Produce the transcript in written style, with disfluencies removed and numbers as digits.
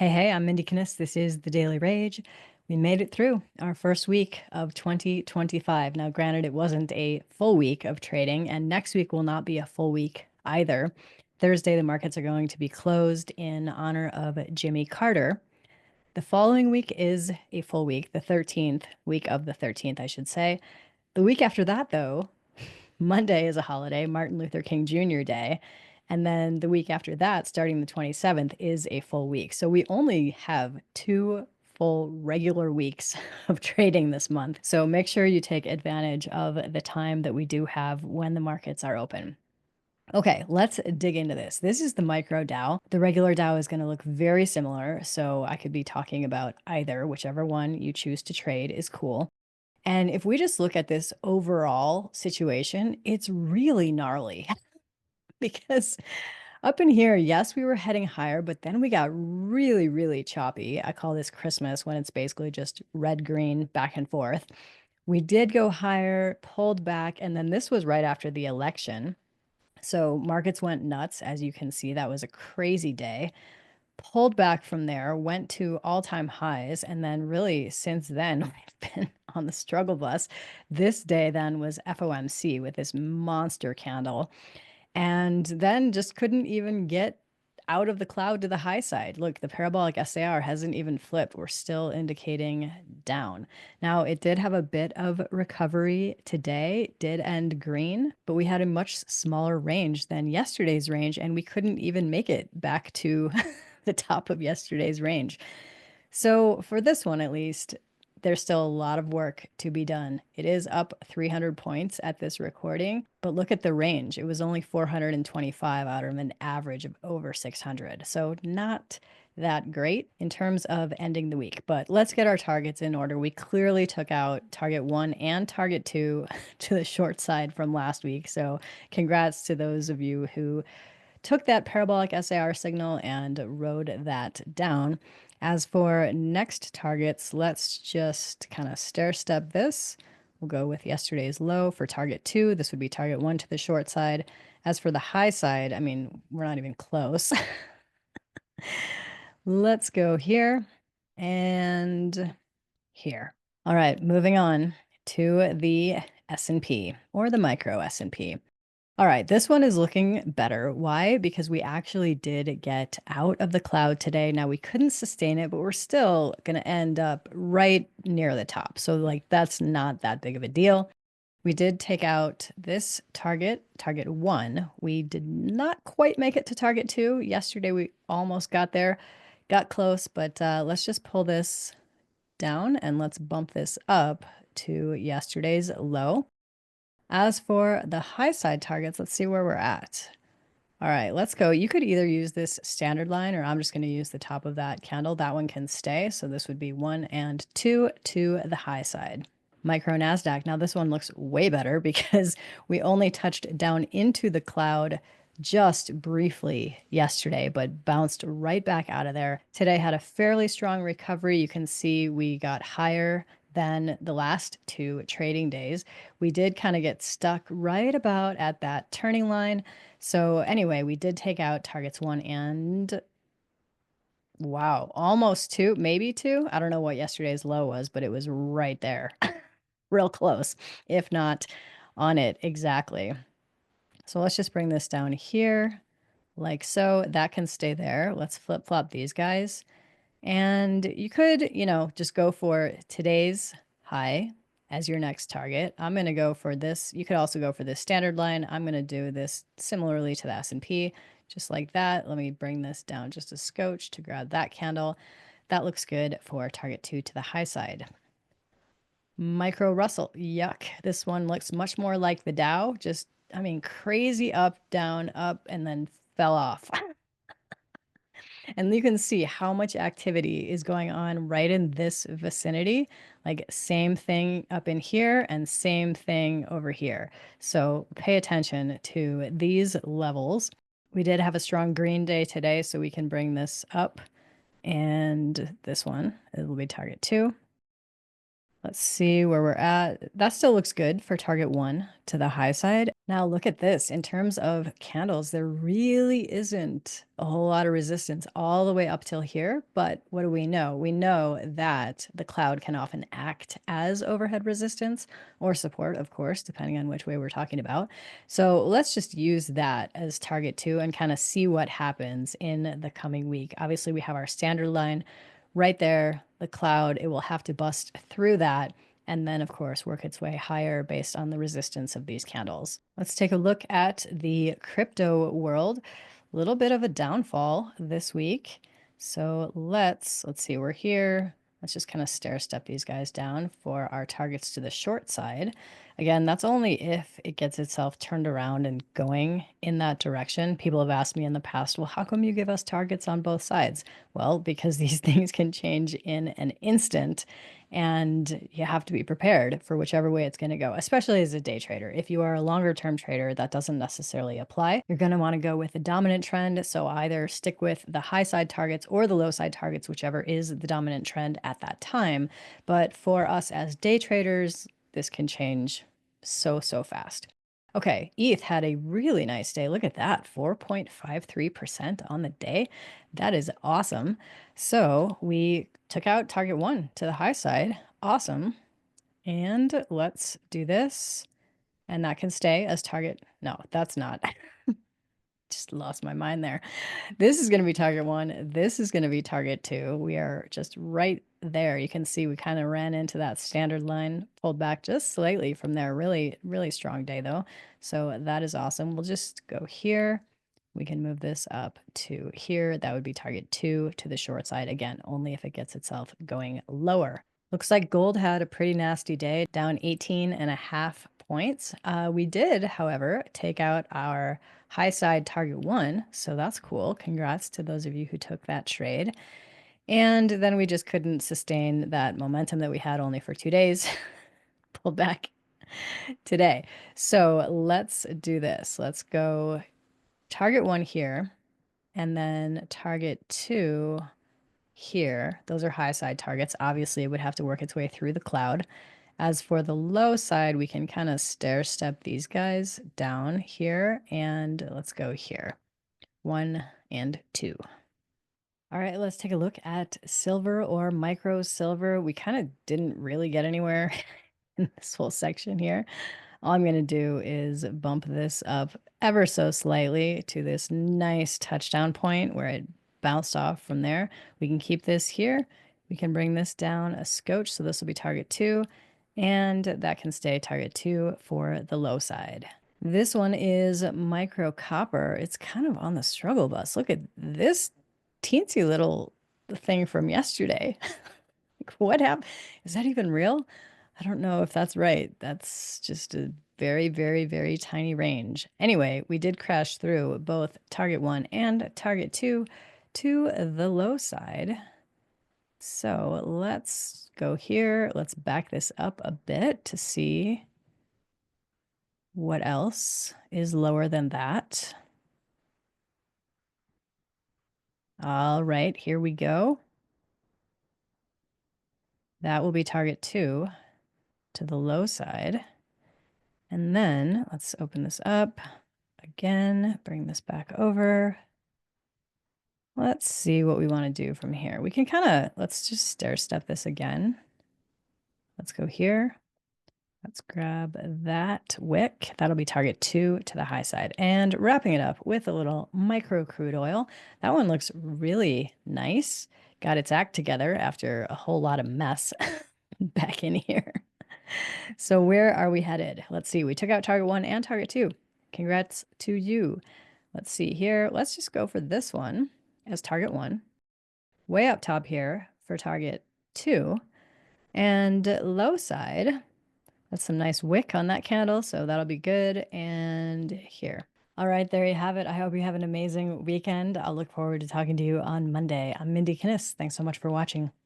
Hey, I'm Mindy Kinnis. This is the Daily Rage. We made it through our first week of 2025. Now, granted, it wasn't a full week of trading, and next week will not be a full week either. Thursday, the markets are going to be closed in honor of Jimmy Carter. The following week is a full week, the 13th week of the 13th, I should say. The week after that, though, Monday is a holiday, Martin Luther King Jr. Day. And then the week after that, starting the 27th, is a full week. So we only have 2 full regular weeks of trading this month. So make sure you take advantage of the time that we do have when the markets are open. Okay, let's dig into this. This is the micro Dow. The regular Dow is going to look very similar. So I could be talking about either, whichever one you choose to trade is cool. And if we just look at this overall situation, it's really gnarly because up in here, yes, we were heading higher, but then we got really, really choppy. I call this Christmas when it's basically just red, green, back and forth. We did go higher, pulled back, and then this was right after the election. So markets went nuts. As you can see, that was a crazy day. Pulled back from there, went to all-time highs, and then really since then we've been on the struggle bus. This day then was FOMC with this monster candle, and then just couldn't even get out of the cloud to the high side. Look, the parabolic SAR hasn't even flipped. We're still indicating down. Now, it did have a bit of recovery today, did end green, but we had a much smaller range than yesterday's range, and we couldn't even make it back to the top of yesterday's range. So for this one, at least, there's still a lot of work to be done. It is up 300 points at this recording, but look at the range. It was only 425 out of an average of over 600. So not that great in terms of ending the week. But let's get our targets in order. We clearly took out target 1 and target 2 to the short side from last week. So congrats to those of you who took that parabolic SAR signal and rode that down. As for next targets, let's just kind of stair step this. We'll go with yesterday's low for target 2. This would be target 1 to the short side. As for the high side, I mean, we're not even close. Let's go here and here. All right, moving on to the S&P or the micro S&P. All right, this one is looking better. Why? Because we actually did get out of the cloud today. Now we couldn't sustain it, but we're still going to end up right near the top. So like that's not that big of a deal. We did take out this target, target 1. We did not quite make it to target 2. Yesterday we almost got there, got close, but let's just pull this down and let's bump this up to yesterday's low. As for the high side targets, let's see where we're at. All right, let's go. You could either use this standard line or I'm just going to use the top of that candle. That one can stay. So this would be 1 and 2 to the high side. Micro NASDAQ. Now this one looks way better because we only touched down into the cloud just briefly yesterday, but bounced right back out of there. Today had a fairly strong recovery. You can see we got higher than the last 2 trading days. We did kind of get stuck right about at that turning line. So anyway, we did take out targets 1 and wow, almost 2, maybe 2. I don't know what yesterday's low was, but it was right there. Real close, if not on it exactly. So let's just bring this down here like so. That can stay there. Let's flip-flop these guys. And you could, just go for today's high as your next target. I'm going to go for this. You could also go for this standard line. I'm going to do this similarly to the S&P, just like that. Let me bring this down just a scotch to grab that candle. That looks good for target 2 to the high side. Micro Russell, yuck. This one looks much more like the Dow. Just, I mean, crazy up, and then fell off. And you can see how much activity is going on right in this vicinity. Like same thing up in here and same thing over here. So pay attention to these levels. We did have a strong green day today, so we can bring this up. And this one, it will be target 2. Let's see where we're at. That still looks good for target one to the high side. Now look at this. In terms of candles, there really isn't a whole lot of resistance all the way up till here. But what do we know? We know that the cloud can often act as overhead resistance or support, of course, depending on which way we're talking about. So let's just use that as target two and kind of see what happens in the coming week. Obviously, we have our standard line right there, the cloud, it will have to bust through that and then, of course, work its way higher based on the resistance of these candles. Let's take a look at the crypto world. A little bit of a downfall this week. So let's see, we're here. Let's just kind of stair step these guys down for our targets to the short side. Again, that's only if it gets itself turned around and going in that direction. People have asked me in the past, well, how come you give us targets on both sides? Well, because these things can change in an instant and you have to be prepared for whichever way it's going to go, especially as a day trader. If you are a longer term trader, that doesn't necessarily apply. You're going to want to go with the dominant trend. So either stick with the high side targets or the low side targets, whichever is the dominant trend at that time. But for us as day traders, this can change so fast. Okay, ETH had a really nice day. Look at that, 4.53% on the day. That is awesome. So we took out target one to the high side. Awesome. And let's do this. And that can stay as target. No, that's not. Just lost my mind there. This is going to be target one. This is going to be target two. We are just right there. You can see we kind of ran into that standard line, pulled back just slightly from there. Really, really strong day though. So that is awesome. We'll just go here. We can move this up to here. That would be target two to the short side. Again, only if it gets itself going lower. Looks like gold had a pretty nasty day, down 18.5 points. We did, however, take out our high side target one. So that's cool. Congrats to those of you who took that trade. And then we just couldn't sustain that momentum that we had only for 2 days. Pulled back today. So let's do this. Let's go target one here and then target two here. Those are high side targets. Obviously, it would have to work its way through the cloud. As for the low side, we can kind of stair step these guys down here and let's go here. 1 and 2. All right, let's take a look at silver or micro silver. We kind of didn't really get anywhere in this whole section here. All I'm going to do is bump this up ever so slightly to this nice touchdown point where it bounced off from there. We can keep this here. We can bring this down a scotch. So this will be target two, and that can stay target two for the low side. This one is micro copper. It's kind of on the struggle bus. Look at this teensy little thing from yesterday. What happened? Is that even real? I don't know if that's right. That's just a very tiny range. Anyway, we did crash through both target one and target two to the low side. So let's go here. Let's back this up a bit to see what else is lower than that. All right, here we go. That will be target two to the low side. And then let's open this up again, bring this back over. Let's see what we want to do from here. We can let's just stair step this again. Let's go here. Let's grab that wick. That'll be target two to the high side. And wrapping it up with a little micro crude oil. That one looks really nice. Got its act together after a whole lot of mess back in here. So where are we headed? Let's see. We took out target one and target two. Congrats to you. Let's see here. Let's just go for this one as target one. Way up top here for target two. And low side, that's some nice wick on that candle, so that'll be good. And here. All right, there you have it. I hope you have an amazing weekend. I'll look forward to talking to you on Monday. I'm Mindy Kinnis. Thanks so much for watching.